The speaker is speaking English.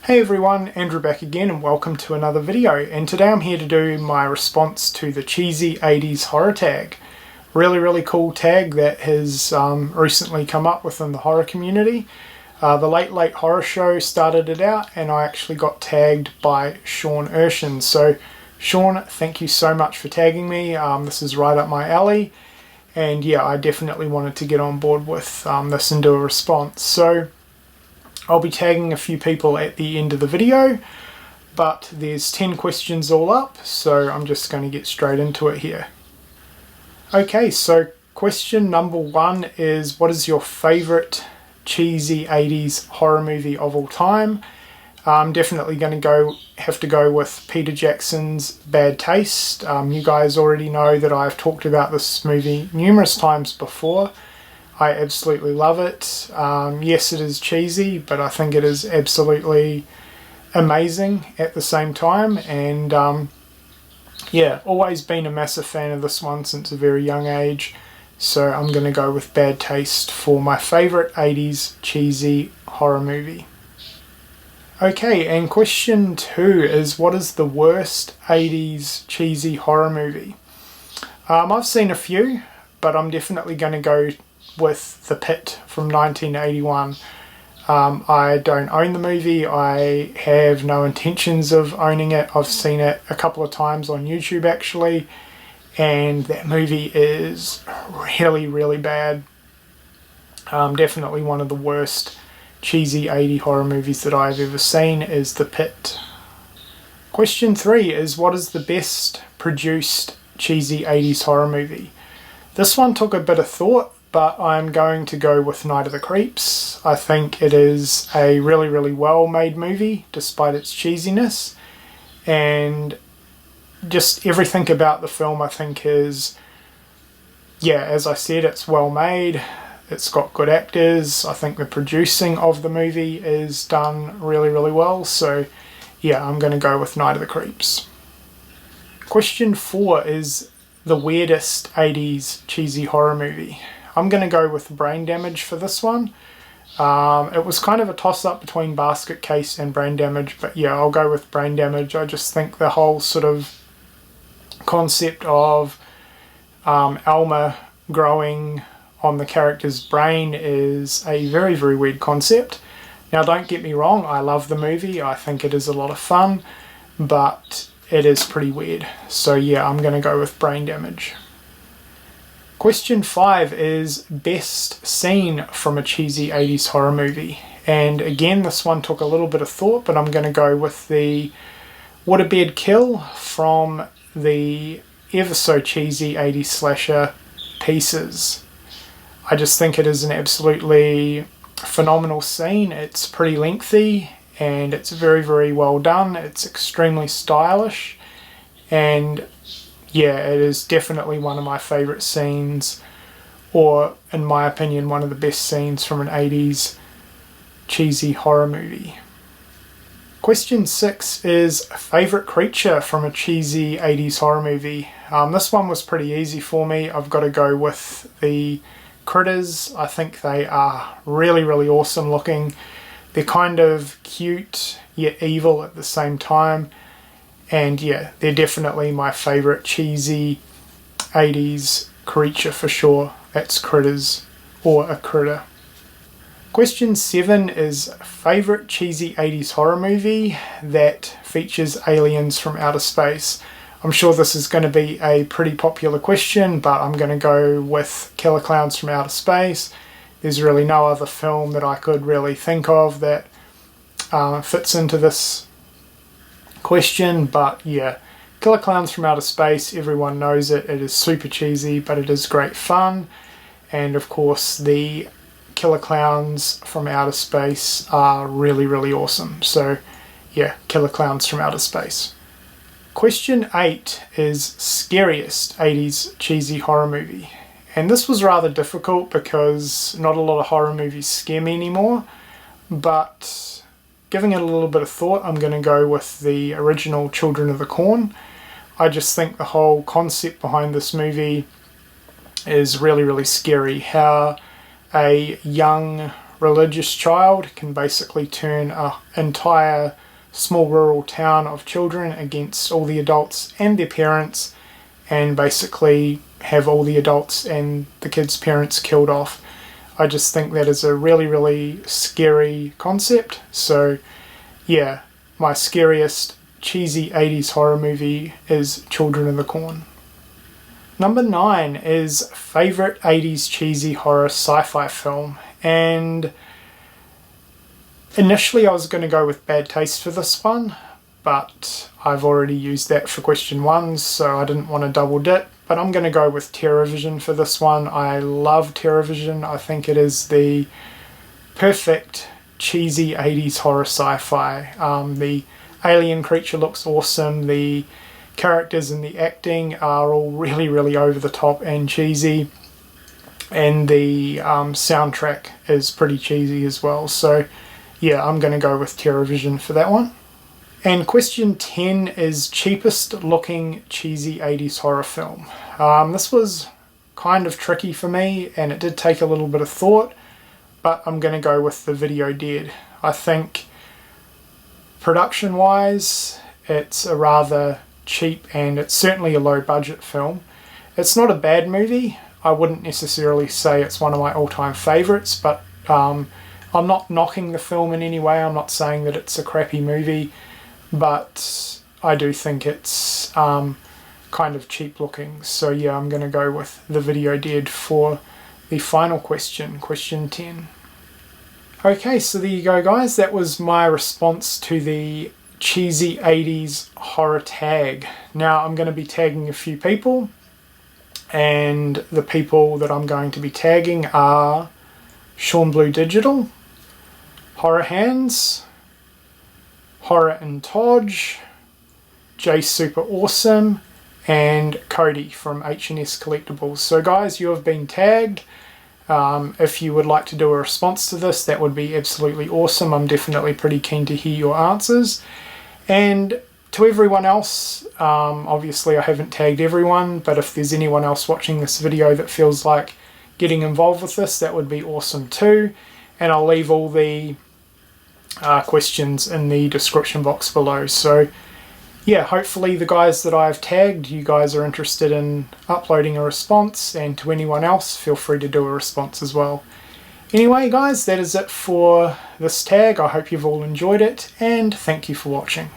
Hey everyone, Andrew back again and welcome to another video, and today I'm here to do my response to the cheesy 80s horror tag. Really cool tag that has recently come up within the horror community. The Late Horror Show started it out and I actually got tagged by Sean Urshan. So Sean, thank you so much for tagging me. This is right up my alley, and yeah, I definitely wanted to get on board with this and do a response. So I'll be tagging a few people at the end of the video, but there's 10 questions all up, so I'm just going to get straight into it here. Okay, so question number 1 is, what is your favourite cheesy 80s horror movie of all time? I'm definitely going to have to go with Peter Jackson's Bad Taste. You guys already know that I've talked about this movie numerous times before. I absolutely love it. Yes, it is cheesy, but I think it is absolutely amazing at the same time. And yeah, always been a massive fan of this one since a very young age. So I'm going to go with Bad Taste for my favourite 80s cheesy horror movie. Okay, and question 2 is, what is the worst 80s cheesy horror movie? I've seen a few, but I'm definitely going to go with The Pit from 1981. I don't own the movie. I have no intentions of owning it. I've seen it a couple of times on YouTube actually, and that movie is really bad. Definitely one of the worst cheesy 80 horror movies that I've ever seen is The Pit. Question 3 is, what is the best produced cheesy 80s horror movie? This one took a bit of thought, but I'm going to go with Night of the Creeps. I think it is a really well made movie despite its cheesiness, and just everything about the film I think is, yeah, as I said, it's well made, it's got good actors. I think the producing of the movie is done really well, so yeah, I'm going to go with Night of the Creeps. Question 4 is the weirdest 80s cheesy horror movie. I'm going to go with Brain Damage for this one. It was kind of a toss-up between Basket Case and Brain Damage, but yeah, I'll go with Brain Damage. I just think the whole sort of concept of Alma growing on the character's brain is a very weird concept. Now, don't get me wrong, I love the movie. I think it is a lot of fun, but it is pretty weird. So yeah, I'm going to go with Brain Damage. Question 5 is best scene from a cheesy 80s horror movie. And again, this one took a little bit of thought, but I'm going to go with the waterbed kill from the ever so cheesy 80s slasher Pieces. I just think it is an absolutely phenomenal scene. It's pretty lengthy and it's very well done. It's extremely stylish, and yeah, it is definitely one of my favourite scenes, or in my opinion, one of the best scenes from an 80s cheesy horror movie. Question 6 is favourite creature from a cheesy 80s horror movie. This one was pretty easy for me. I've got to go with the critters. I think they are really awesome looking. They're kind of cute yet evil at the same time. And yeah, they're definitely my favourite cheesy 80s creature for sure. That's critters, or a critter. Question 7 is favourite cheesy 80s horror movie that features aliens from outer space. I'm sure this is going to be a pretty popular question, but I'm going to go with Killer Clowns from Outer Space. There's really no other film that I could really think of that fits into this question, but yeah, Killer Clowns from Outer Space, everyone knows it. It is super cheesy, but it is great fun. And of course, the Killer Clowns from Outer Space are really awesome. So yeah, Killer Clowns from Outer Space. Question 8 is scariest 80s cheesy horror movie. And this was rather difficult because not a lot of horror movies scare me anymore, but giving it a little bit of thought, I'm going to go with the original Children of the Corn. I just think the whole concept behind this movie is really scary. How a young religious child can basically turn an entire small rural town of children against all the adults and their parents, and basically have all the adults and the kids' parents killed off. I just think that is a really, really scary concept. So yeah, my scariest cheesy 80s horror movie is Children of the Corn. Number 9 is favourite 80s cheesy horror sci-fi film, and initially I was going to go with Bad Taste for this one, but I've already used that for question 1, so I didn't want to double dip, but I'm going to go with Terrorvision for this one. I love Terrorvision. I think it is the perfect cheesy 80s horror sci-fi. The alien creature looks awesome, the characters and the acting are all really, really over the top and cheesy, and the soundtrack is pretty cheesy as well. So yeah, I'm going to go with Terrorvision for that one. And question 10 is cheapest looking cheesy 80s horror film. This was kind of tricky for me, and it did take a little bit of thought, but I'm going to go with The Video Dead. I think production wise it's a rather cheap, and it's certainly a low budget film. It's not a bad movie. I wouldn't necessarily say it's one of my all-time favourites, but I'm not knocking the film in any way. I'm not saying that it's a crappy movie, but I do think it's kind of cheap looking. So yeah, I'm going to go with The Video Dead for the final question, question 10. Okay, so there you go guys, that was my response to the cheesy 80s horror tag. Now I'm going to be tagging a few people, and the people that I'm going to be tagging are Sean Blue Digital, Horror Hands, Horror and Todge, Jay Super Awesome, and Cody from H&S Collectibles. So guys, you have been tagged. If you would like to do a response to this, that would be absolutely awesome. I'm definitely pretty keen to hear your answers. And to everyone else, obviously I haven't tagged everyone, but if there's anyone else watching this video that feels like getting involved with this, that would be awesome too. And I'll leave all the questions in the description box below. So yeah, hopefully the guys that I've tagged, you guys are interested in uploading a response, and to anyone else, feel free to do a response as well. Anyway guys, that is it for this tag. I hope you've all enjoyed it, and thank you for watching.